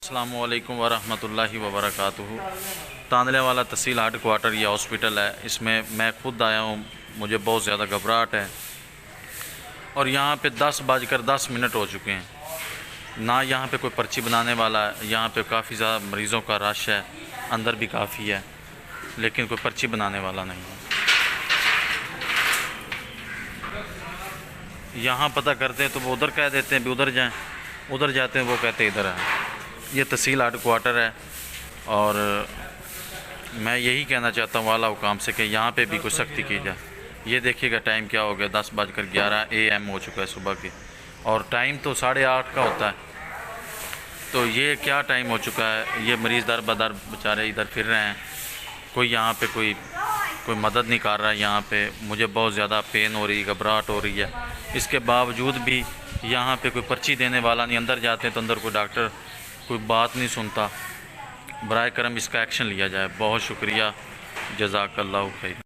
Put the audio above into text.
अस्सलामुअलैकुम वरहमतुल्लाहि वबरकातुहू। तांदलेवाला तहसील head quarter ये हॉस्पिटल है। इसमें मैं खुद आया हूँ, मुझे बहुत ज़्यादा घबराहट है और यहाँ पे 10:10 हो चुके हैं। ना यहाँ पे कोई पर्ची बनाने वाला है। यहाँ पे काफ़ी ज़्यादा मरीज़ों का रश है, अंदर भी काफ़ी है, लेकिन कोई पर्ची बनाने वाला नहीं है। यहाँ पता करते हैं तो वो उधर कह देते हैं भी उधर जाएं, उधर जाते हैं वो कहते हैं इधर है। ये तहसील हेड क्वार्टर है और मैं यही कहना चाहता हूँ वाला हुकाम से कि यहाँ पे भी कुछ सख्ती की जाए। ये देखिएगा टाइम क्या हो गया, 10:11 AM हो चुका है सुबह के, और टाइम तो 8:30 का होता है। तो ये क्या टाइम हो चुका है। ये मरीज़ दर बदर बेचारे इधर फिर रहे हैं, कोई यहाँ पे कोई मदद नहीं कर रहा है। यहाँ पे मुझे बहुत ज़्यादा पेन हो रही है, घबराहट हो रही है। इसके बावजूद भी यहाँ पे कोई पर्ची देने वाला नहीं। अंदर जाते हैं तो अंदर कोई डॉक्टर कोई बात नहीं सुनता। बराए करम इसका एक्शन लिया जाए। बहुत शुक्रिया, जज़ाकल्लाहु खैर।